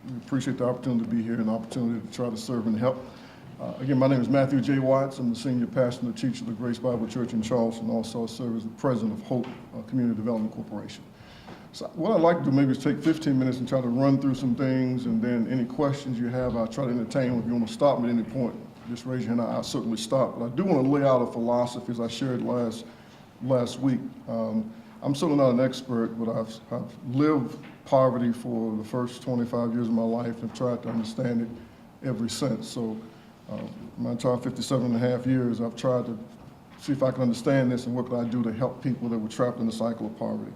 We appreciate the opportunity to be here and the opportunity to try to serve and help. Again, my name is Matthew J. Watts. I'm the senior pastor and teacher of the Grace Bible Church in Charleston. Also, I serve as the president of Hope Community Development Corporation. So what I'd like to do maybe is take 15 minutes and try to run through some things, and then any questions you have, I'll try to entertain. If you want to stop me at any point, just raise your hand. I'll certainly stop. But I do want to lay out a philosophy, as I shared last week. I'm certainly not an expert, but I've lived poverty for the first 25 years of my life and tried to understand it ever since. So my entire 57 and a half years, I've tried to see if I can understand this and what can I do to help people that were trapped in the cycle of poverty.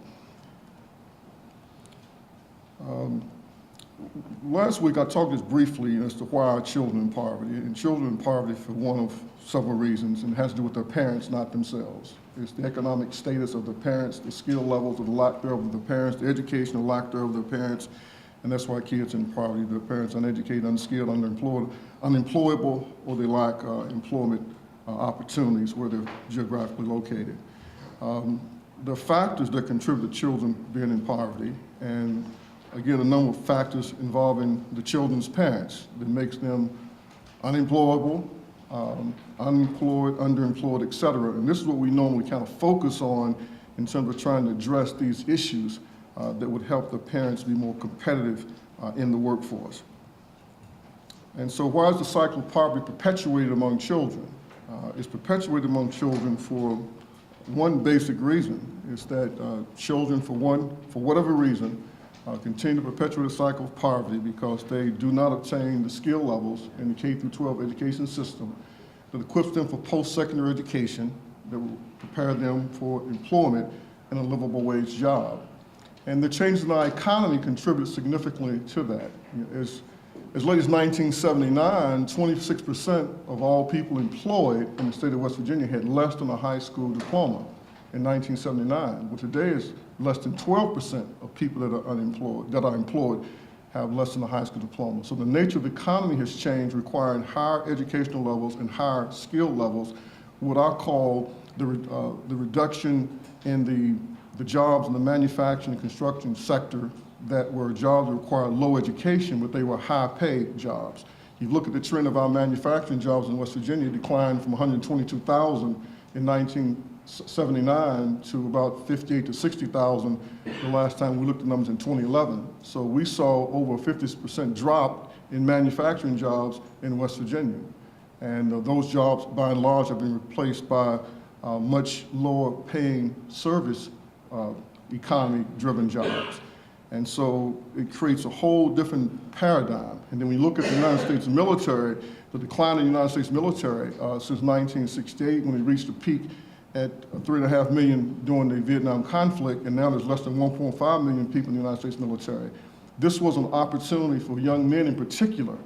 Last week I talked just briefly as to why are children in poverty, and children in poverty for one of several reasons, and it has to do with their parents, not themselves. It's the economic status of the parents, the skill levels of the lack thereof of the parents, the educational lack thereof of the parents, and that's why kids in poverty, their parents uneducated, unskilled, underemployed, unemployable, or they lack employment opportunities where they're geographically located. The factors that contribute to children being in poverty, and again, a number of factors involving the children's parents that makes them unemployable, unemployed, underemployed, et cetera. And this is what we normally kind of focus on in terms of trying to address these issues that would help the parents be more competitive in the workforce. And so why is the cycle of poverty perpetuated among children? It's perpetuated among children for one basic reason, is that children, for whatever reason, continue to perpetuate a cycle of poverty because they do not obtain the skill levels in the K through 12 education system that equips them for post-secondary education that will prepare them for employment in a livable wage job. And the changes in our economy contribute significantly to that. As late as 1979, 26% of all people employed in the state of West Virginia had less than a high school diploma in 1979, but today is less than 12% of people that are employed have less than a high school diploma. So the nature of the economy has changed, requiring higher educational levels and higher skill levels, what I call the reduction in the jobs in the manufacturing and construction sector that were jobs that required low education, but they were high-paid jobs. You look at the trend of our manufacturing jobs in West Virginia, it declined from 122,000 in 1979 to about 58 to 60,000 the last time we looked at numbers in 2011. So we saw over a 50% drop in manufacturing jobs in West Virginia. And those jobs, by and large, have been replaced by much lower paying service economy-driven jobs. And so it creates a whole different paradigm. And then we look at the United States military, the decline in the United States military since 1968, when it reached a peak at 3.5 million during the Vietnam conflict, and now there's less than 1.5 million people in the United States military. This was an opportunity for young men in particular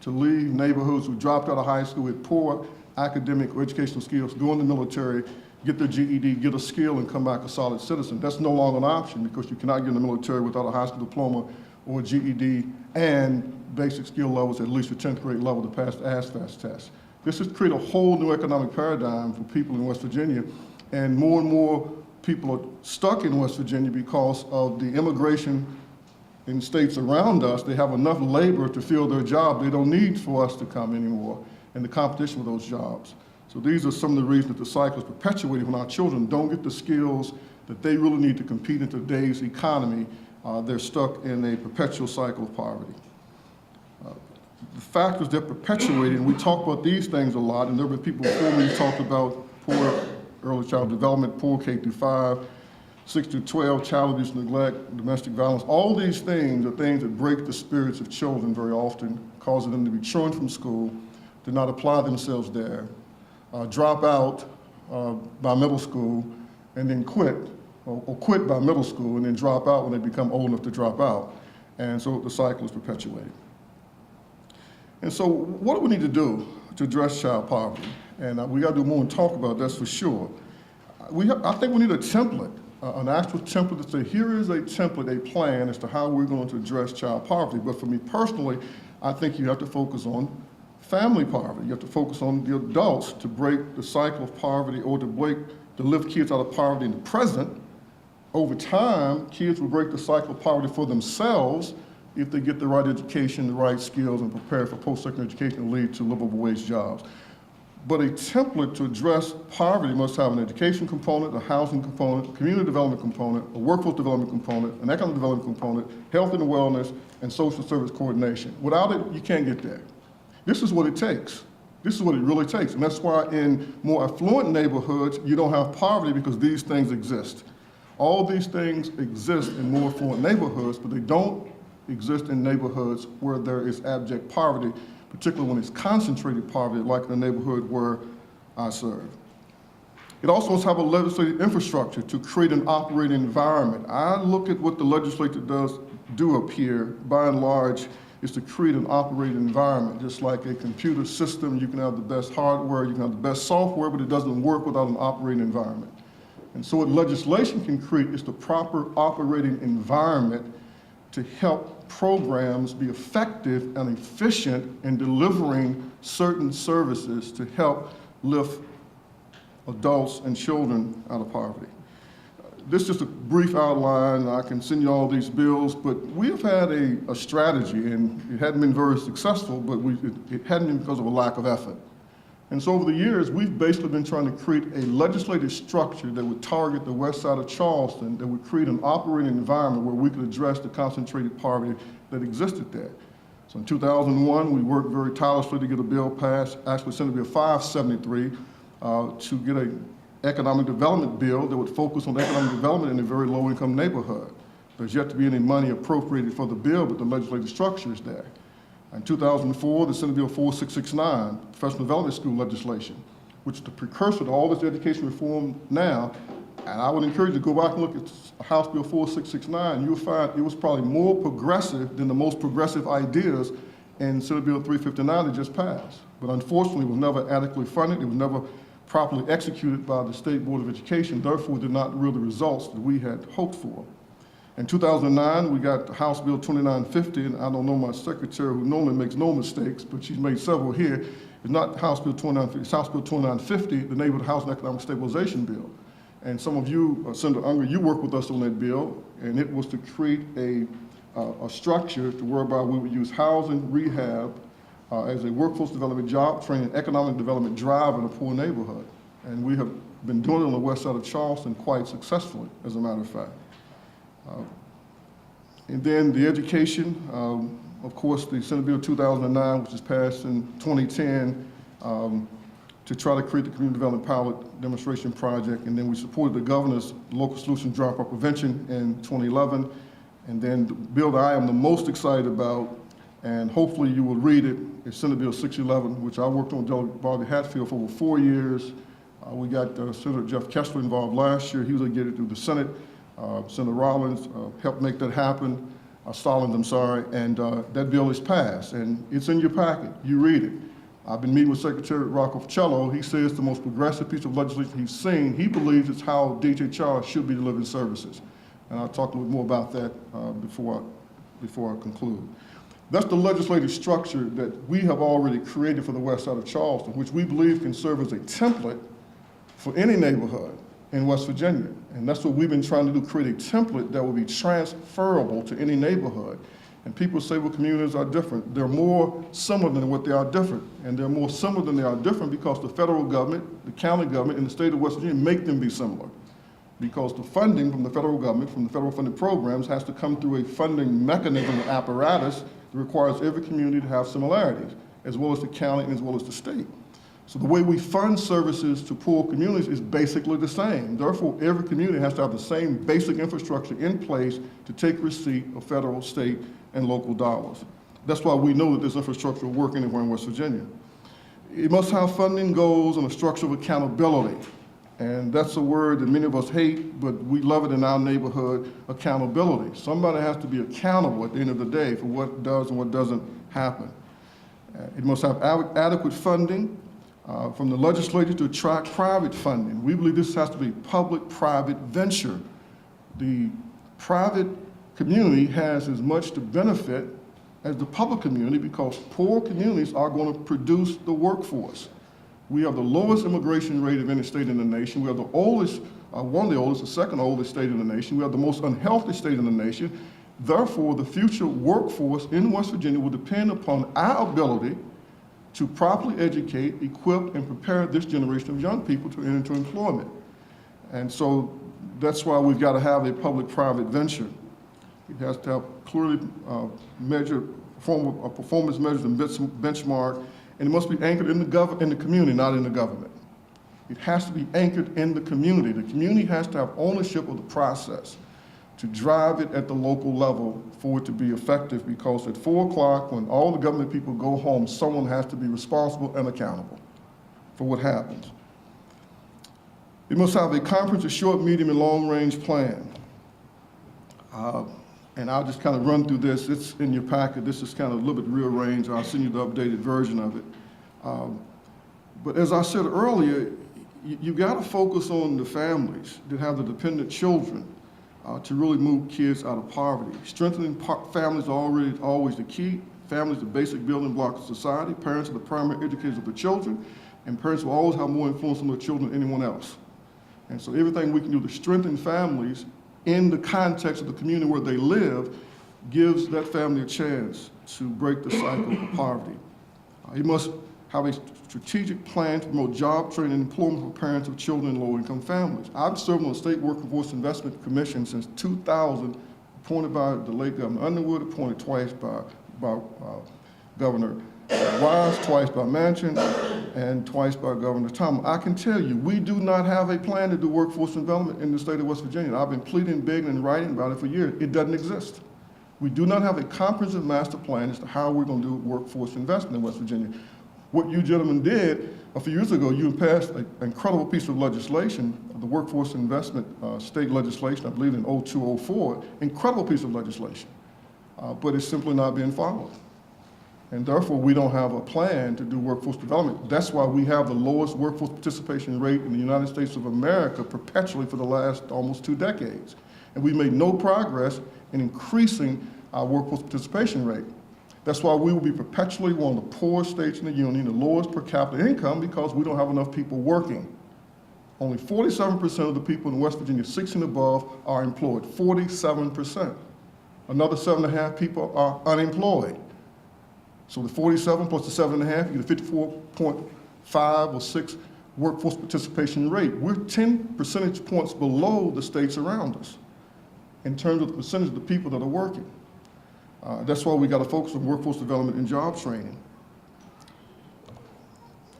to leave neighborhoods who dropped out of high school with poor academic or educational skills, go in the military, get their GED, get a skill, and come back a solid citizen. That's no longer an option because you cannot get in the military without a high school diploma or a GED and basic skill levels at least a 10th grade level to pass the ASVAB test. This has created a whole new economic paradigm for people in West Virginia, and more people are stuck in West Virginia because of the immigration in states around us. They have enough labor to fill their job. They don't need for us to come anymore, and the competition with those jobs. So these are some of the reasons that the cycle is perpetuated when our children don't get the skills that they really need to compete in today's economy. They're stuck in a perpetual cycle of poverty. The factors that perpetuate it, and we talk about these things a lot, and there have been people before me who talked about poor early child development, poor K through 5, 6 through 12, child abuse, neglect, domestic violence. All these things are things that break the spirits of children very often, causing them to be truant from school, to not apply themselves there, drop out by middle school, and then quit, or quit by middle school, and then drop out when they become old enough to drop out. And so the cycle is perpetuated. And so what do we need to do to address child poverty? And we got to do more and talk about this for sure. I think we need a template, an actual template that says, here is a template, a plan as to how we're going to address child poverty. But for me personally, I think you have to focus on family poverty. You have to focus on the adults to break the cycle of poverty, or to lift kids out of poverty in the present. Over time, kids will break the cycle of poverty for themselves if they get the right education, the right skills, and prepare for post-secondary education to lead to livable wage jobs. But a template to address poverty must have an education component, a housing component, a community development component, a workforce development component, an economic development component, health and wellness, and social service coordination. Without it, you can't get there. This is what it takes. This is what it really takes. And that's why in more affluent neighborhoods, you don't have poverty because these things exist. All these things exist in more affluent neighborhoods, but they don't exist in neighborhoods where there is abject poverty, particularly when it's concentrated poverty, like in the neighborhood where I serve. It also must have a legislative infrastructure to create an operating environment. I look at what the legislature does up here, by and large, is to create an operating environment. Just like a computer system, you can have the best hardware, you can have the best software, but it doesn't work without an operating environment. And so what legislation can create is the proper operating environment to help programs be effective and efficient in delivering certain services to help lift adults and children out of poverty. This is just a brief outline. I can send you all these bills, but we have had a strategy, and it hadn't been very successful, but it hadn't been because of a lack of effort. And so over the years, we've basically been trying to create a legislative structure that would target the west side of Charleston, that would create an operating environment where we could address the concentrated poverty that existed there. So in 2001, we worked very tirelessly to get a bill passed, actually Senate Bill 573, to get an economic development bill that would focus on economic development in a very low-income neighborhood. There's yet to be any money appropriated for the bill, but the legislative structure is there. In 2004, the Senate Bill 4669, professional development school legislation, which is the precursor to all this education reform now. And I would encourage you to go back and look at House Bill 4669. You'll find it was probably more progressive than the most progressive ideas in Senate Bill 359 that just passed. But unfortunately, it was never adequately funded. It was never properly executed by the State Board of Education. Therefore, did not yield the results that we had hoped for. In 2009, we got House Bill 2950, and I don't know my secretary, who normally makes no mistakes, but she's made several here. It's not House Bill 2950, it's House Bill 2950, the Neighborhood Housing Economic Stabilization Bill. And some of you, Senator Unger, you worked with us on that bill, and it was to create a structure to whereby we would use housing, rehab, as a workforce development, job training, economic development drive in a poor neighborhood. And we have been doing it on the west side of Charleston quite successfully, as a matter of fact. And then the education, of course, the Senate Bill 2009, which was passed in 2010, to try to create the Community Development Pilot Demonstration Project. And then we supported the governor's Local Solution Dropout Prevention in 2011. And then the bill that I am the most excited about, and hopefully you will read it, is Senate Bill 611, which I worked on with Delegate Bobby Hatfield for over 4 years. We got Senator Jeff Kessler involved last year. He was able to get it through the Senate. Senator Rollins helped make that happen, Stallings, I'm sorry, and that bill is passed, and it's in your packet. You read it. I've been meeting with Secretary Rocco Ficello. He says the most progressive piece of legislation he's seen. He believes it's how DHR should be delivering services, and I'll talk a little more about that before I conclude. That's the legislative structure that we have already created for the west side of Charleston, which we believe can serve as a template for any neighborhood in West Virginia. And that's what we've been trying to do, create a template that will be transferable to any neighborhood. And people say, well, communities are different. They're more similar than what they are different. And they're more similar than they are different because the federal government, the county government, and the state of West Virginia make them be similar. Because the funding from the federal government, from the federal funded programs, has to come through a funding mechanism or apparatus that requires every community to have similarities, as well as the county and as well as the state. So the way we fund services to poor communities is basically the same. Therefore, every community has to have the same basic infrastructure in place to take receipt of federal, state, and local dollars. That's why we know that this infrastructure will work anywhere in West Virginia. It must have funding goals and a structure of accountability. And that's a word that many of us hate, but we love it in our neighborhood, accountability. Somebody has to be accountable at the end of the day for what does and what doesn't happen. It must have adequate funding from the legislature to attract private funding. We believe this has to be public-private venture. The private community has as much to benefit as the public community because poor communities are going to produce the workforce. We have the lowest immigration rate of any state in the nation. We have the oldest, one of the oldest, the second oldest state in the nation. We have the most unhealthy state in the nation. Therefore, the future workforce in West Virginia will depend upon our ability to properly educate, equip, and prepare this generation of young people to enter into employment. And so that's why we've got to have a public-private venture. It has to have clearly measured performance measures and benchmark, and it must be anchored in the community, not in the government. It has to be anchored in the community. The community has to have ownership of the process to drive it at the local level for it to be effective, because at 4 o'clock, when all the government people go home, someone has to be responsible and accountable for what happens. We must have a comprehensive short, medium, and long-range plan. And I'll just kind of run through this. It's in your packet. This is kind of a little bit rearranged. I'll send you the updated version of it. But as I said earlier, you got to focus on the families that have the dependent children to really move kids out of poverty. Strengthening families is always the key. Families are the basic building block of society. Parents are the primary educators of the children, and parents will always have more influence on their children than anyone else. And so everything we can do to strengthen families in the context of the community where they live gives that family a chance to break the cycle of poverty. You must have a strategic plan to promote job training and employment for parents of children in low-income families. I've served on the State Workforce Investment Commission since 2000, appointed by the late Governor Underwood, appointed twice by Governor Wise, twice by Manchin, and twice by Governor Thomas. I can tell you, we do not have a plan to do workforce development in the state of West Virginia. I've been pleading, begging, and writing about it for years. It doesn't exist. We do not have a comprehensive master plan as to how we're going to do workforce investment in West Virginia. What you gentlemen did a few years ago, you passed an incredible piece of legislation, the workforce investment state legislation, I believe in 0204, incredible piece of legislation, but it's simply not being followed. And therefore, we don't have a plan to do workforce development. That's why we have the lowest workforce participation rate in the United States of America perpetually for the last almost 2 decades. And we made no progress in increasing our workforce participation rate. That's why we will be perpetually one of the poorest states in the union, the lowest per capita income, because we don't have enough people working. Only 47% of the people in West Virginia 6 and above are employed, 47%. Another 7.5 people are unemployed. So the 47 plus the 7.5, you get a 54.5 or 6 workforce participation rate. We're 10 percentage points below the states around us in terms of the percentage of the people that are working. That's why we got to focus on workforce development and job training.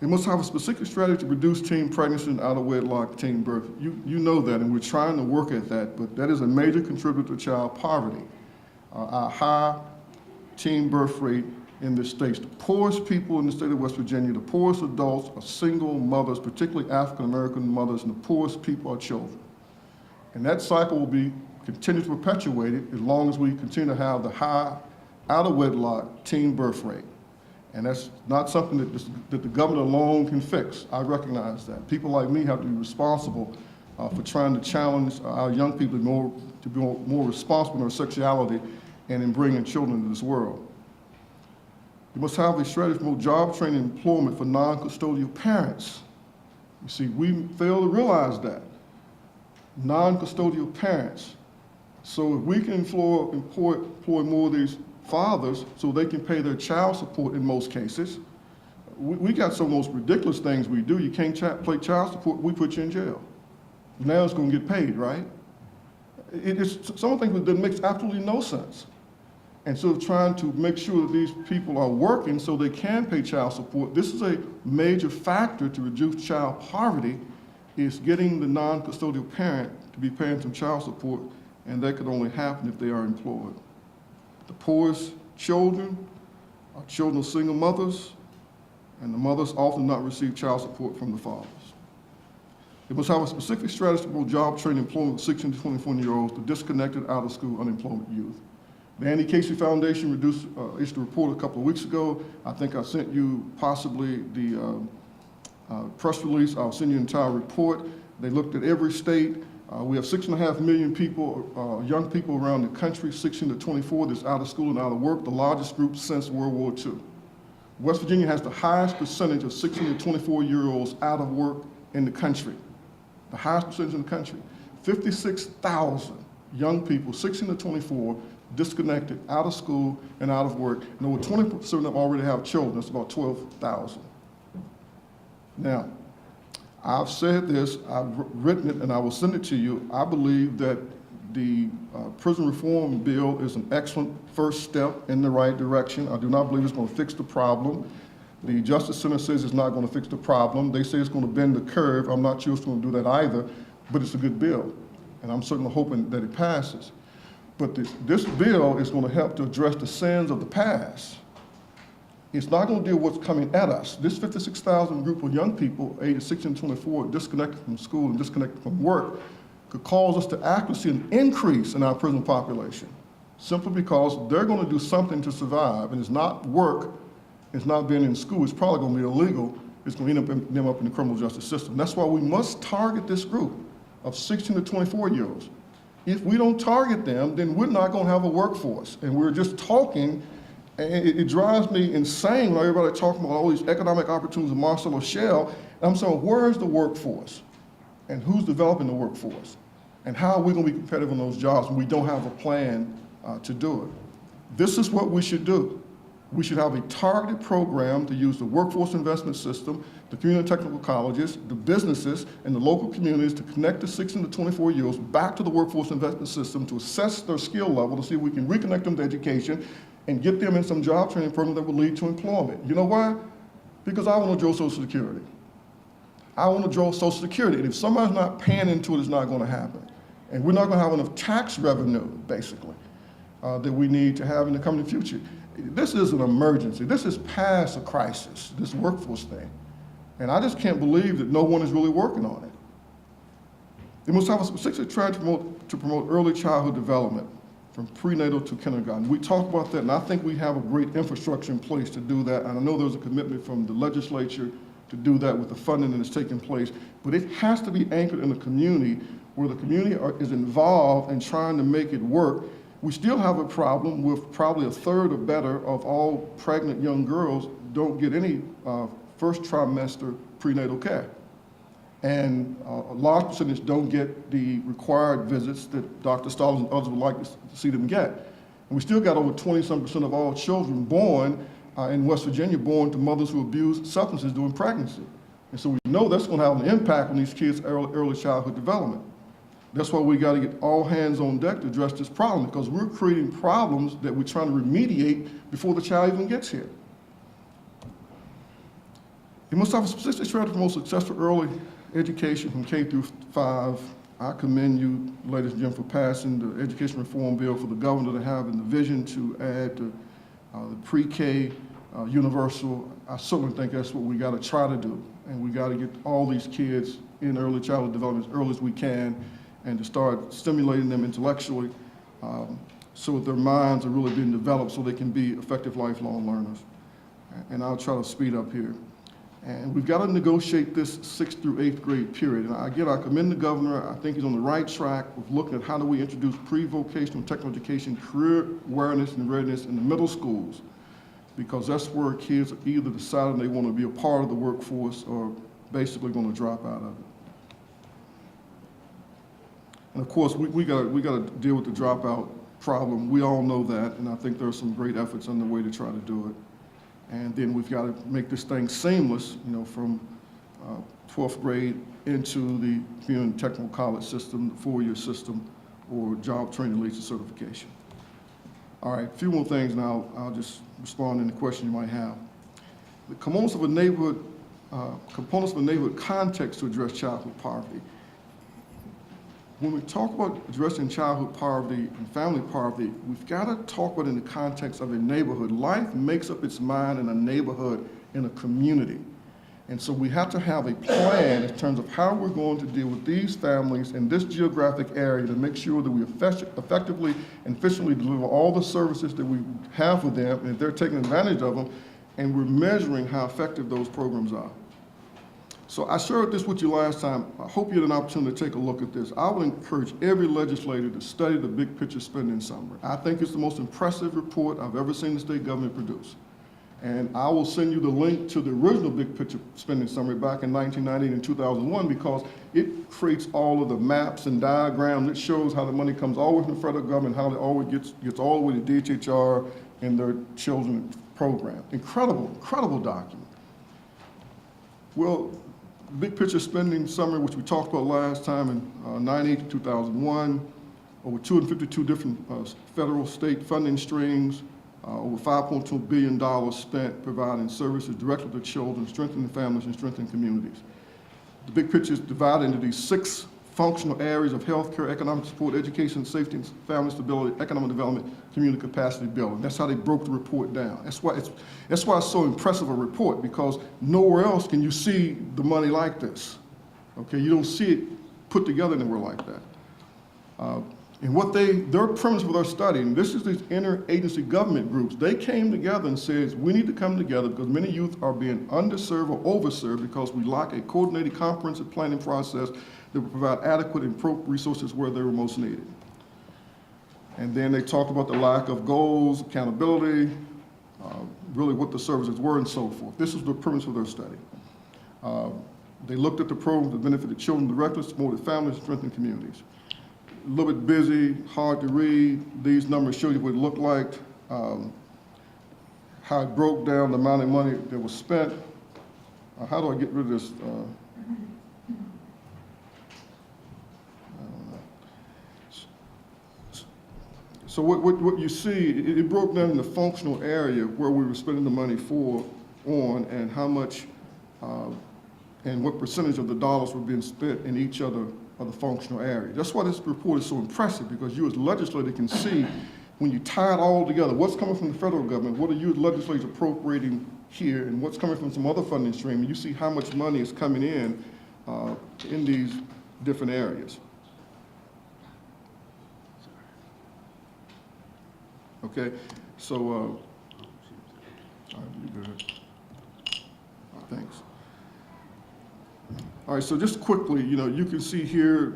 We must have a specific strategy to reduce teen pregnancy and out-of-wedlock teen birth. You know that, and we're trying to work at that, but that is a major contributor to child poverty. Our high teen birth rate in the states. The poorest people in the state of West Virginia, the poorest adults are single mothers, particularly African-American mothers, and the poorest people are children. And that cycle will continue to perpetuate it as long as we continue to have the high out-of-wedlock teen birth rate. And that's not something that the government alone can fix. I recognize that. People like me have to be responsible for trying to challenge our young people to be more responsible in their sexuality and in bringing children into this world. We must have a strategy for job training and employment for non-custodial parents. You see, we fail to realize that. Non-custodial parents. So if we can employ more of these fathers so they can pay their child support in most cases, we got some of the most ridiculous things we do. You can't pay child support, we put you in jail. Now it's going to get paid, right? Some of the things that makes absolutely no sense. And so trying to make sure that these people are working so they can pay child support, this is a major factor to reduce child poverty, is getting the non-custodial parent to be paying some child support, and that could only happen if they are employed. The poorest children are children of single mothers, and the mothers often not receive child support from the fathers. It must have a specific strategy for job training employment of 16 to 24-year-olds to disconnected out-of-school unemployment youth. The Annie Casey Foundation issued a report a couple of weeks ago. I think I sent you possibly the press release. I'll send you an entire report. They looked at every state. We have 6.5 million people, young people around the country, 16 to 24, that's out of school and out of work, the largest group since World War II. West Virginia has the highest percentage of 16 to 24-year-olds out of work in the country. The highest percentage in the country. 56,000 young people, 16 to 24, disconnected, out of school and out of work, and over 20% of them already have children. That's about 12,000. Now, I've said this, I've written it, and I will send it to you. I believe that the prison reform bill is an excellent first step in the right direction. I do not believe it's going to fix the problem. The Justice Center says it's not going to fix the problem. They say it's going to bend the curve. I'm not sure it's going to do that either, but it's a good bill, and I'm certainly hoping that it passes. But this bill is going to help to address the sins of the past. It's not going to deal with what's coming at us. This 56,000 group of young people, ages 16 to 24, disconnected from school and disconnected from work, could cause us to actually see an increase in our prison population, simply because they're going to do something to survive, and it's not work, it's not being in school, it's probably going to be illegal, it's going to end up in the criminal justice system. That's why we must target this group of 16 to 24-year-olds. If we don't target them, then we're not going to have a workforce, and we're just talking. And it drives me insane when everybody talking about all these economic opportunities in Marcelo Shell. And I'm saying, where's the workforce? And who's developing the workforce? And how are we going to be competitive in those jobs when we don't have a plan to do it? This is what we should do. We should have a targeted program to use the workforce investment system, the community technical colleges, the businesses, and the local communities to connect the 16 to 24-year-olds back to the workforce investment system to assess their skill level, to see if we can reconnect them to education and get them in some job training program that will lead to employment. You know why? Because I want to draw Social Security. I want to draw Social Security, and if somebody's not paying into it, it's not going to happen. And we're not going to have enough tax revenue, basically, that we need to have in the coming future. This is an emergency. This is past a crisis, this workforce thing. And I just can't believe that no one is really working on it. We must have a specific strategy to promote early childhood development, from prenatal to kindergarten. We talked about that, and I think we have a great infrastructure in place to do that. And I know there's a commitment from the legislature to do that with the funding that is taking place, but it has to be anchored in the community, where the community is involved in trying to make it work. We still have a problem with probably a third or better of all pregnant young girls don't get any first trimester prenatal care. And a large percentage don't get the required visits that Dr. Stallings and others would like to see them get. And we still got over 20-some% of all children born in West Virginia born to mothers who abuse substances during pregnancy. And so we know that's going to have an impact on these kids' early childhood development. That's why we got to get all hands on deck to address this problem, because we're creating problems that we're trying to remediate before the child even gets here. You must have a specific strategy for most successful early education from K through 5. I commend you, ladies and gentlemen, for passing the education reform bill, for the governor to have the vision to add the pre-K universal. I certainly think that's what we got to try to do. And we got to get all these kids in early childhood development as early as we can, and to start stimulating them intellectually so that their minds are really being developed so they can be effective lifelong learners. And I'll try to speed up here. And we've got to negotiate this 6th through 8th grade period. And again, I commend the governor. I think he's on the right track of looking at how do we introduce pre-vocational technical education, career awareness and readiness in the middle schools, because that's where kids are either deciding they want to be a part of the workforce or basically going to drop out of it. And of course, we got to deal with the dropout problem. We all know that, and I think there are some great efforts underway to try to do it. And then we've got to make this thing seamless, you know, from 12th grade into the community technical college system, the 4-year system, or job training leads to certification. All right, a few more things, and I'll just respond to any question you might have. The components of a neighborhood context to address childhood poverty. When we talk about addressing childhood poverty and family poverty, we've got to talk about it in the context of a neighborhood. Life makes up its mind in a neighborhood, in a community. And so we have to have a plan in terms of how we're going to deal with these families in this geographic area to make sure that we effectively and efficiently deliver all the services that we have for them, and if they're taking advantage of them, and we're measuring how effective those programs are. So I shared this with you last time. I hope you had an opportunity to take a look at this. I would encourage every legislator to study the big picture spending summary. I think it's the most impressive report I've ever seen the state government produce. And I will send you the link to the original big picture spending summary back in 1998 and 2001 because it creates all of the maps and diagrams. It shows how the money comes all the way from the federal government, how it always gets all the way to DHHR and their children's program. Incredible, incredible document. Well, big picture spending summary, which we talked about last time in 98 to 2001, over 252 different federal, state funding streams, over $5.2 billion spent providing services directly to children, strengthening families, and strengthening communities. The big picture is divided into these 6 functional areas of healthcare, economic support, education, safety, and family stability, economic development, community capacity building. That's how they broke the report down. That's why it's so impressive a report, because nowhere else can you see the money like this. Okay, you don't see it put together anywhere like that. And what their premise for their study, and this is these interagency government groups, they came together and said, we need to come together because many youth are being underserved or overserved because we lack a coordinated, comprehensive planning process that will provide adequate and appropriate resources where they were most needed. And then they talked about the lack of goals, accountability, really what the services were and so forth. This is the premise of their study. They looked at the programs that benefited children directly, supported families, and strengthened communities. A little bit busy, hard to read. These numbers show you what it looked like, how it broke down the amount of money that was spent. How do I get rid of this? So what you see, it broke down in the functional area where we were spending the money on, and how much, and what percentage of the dollars were being spent in each other of the functional area. That's why this report is so impressive, because you as legislators can see when you tie it all together, what's coming from the federal government, what are you as legislators appropriating here, and what's coming from some other funding stream, and you see how much money is coming in these different areas. Okay, so, all right, you good. Thanks. All right, so just quickly, you can see here,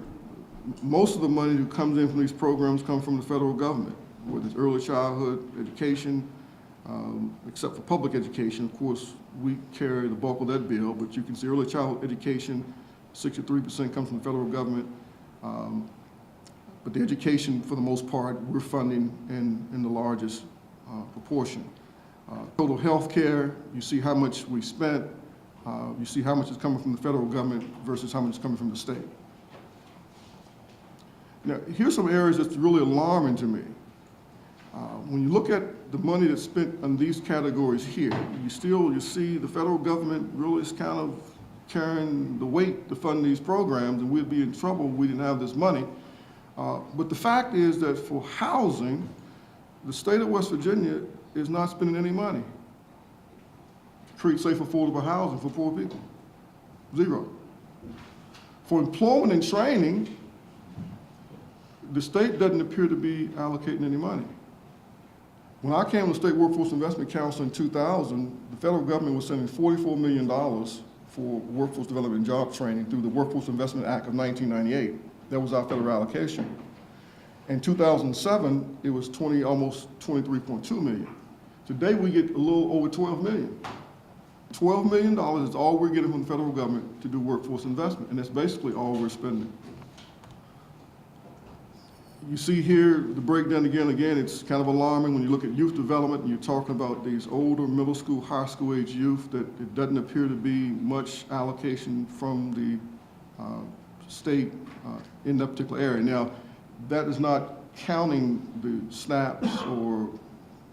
most of the money that comes in from these programs come from the federal government, whether it's early childhood education, except for public education. Of course, we carry the bulk of that bill, but you can see early childhood education, 63% comes from the federal government. But the education, for the most part, we're funding in the largest proportion. Total health care, you see how much we spent. You see how much is coming from the federal government versus how much is coming from the state. Now, here's some areas that's really alarming to me. When you look at the money that's spent on these categories here, you see the federal government really is kind of carrying the weight to fund these programs, and we'd be in trouble if we didn't have this money. But the fact is that for housing, the state of West Virginia is not spending any money to create safe, affordable housing for poor people. Zero. For employment and training, the state doesn't appear to be allocating any money. When I came to the State Workforce Investment Council in 2000, the federal government was sending $44 million for workforce development and job training through the Workforce Investment Act of 1998. That was our federal allocation. In 2007, it was almost 23.2 million. Today, we get a little over 12 million. $12 million is all we're getting from the federal government to do workforce investment, and that's basically all we're spending. You see here the breakdown again, it's kind of alarming when you look at youth development and you're talking about these older middle school, high school age youth, that it doesn't appear to be much allocation from the state in that particular area. Now, that is not counting the SNAPs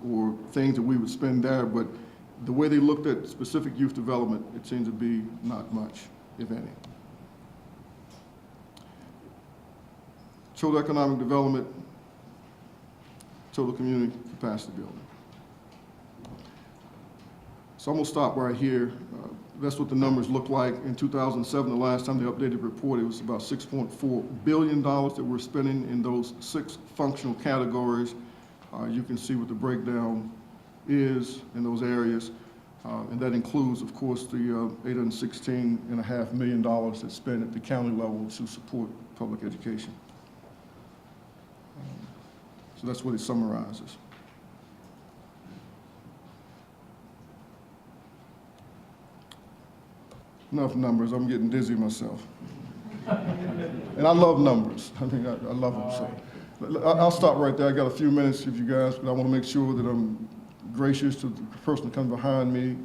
or things that we would spend there, but the way they looked at specific youth development, it seems to be not much, if any. Total economic development, total community capacity building. So I'm gonna stop right here. That's what the numbers look like. In 2007, the last time they updated the report, it was about $6.4 billion that we're spending in those 6 functional categories. You can see what the breakdown is in those areas. And that includes, of course, the $816.5 million that's spent at the county level to support public education. So that's what it summarizes. enough numbers. I'm getting dizzy myself. And I love numbers. I mean, I love them. So I'll stop right there. I got a few minutes if you guys, but I want to make sure that I'm gracious to the person that comes behind me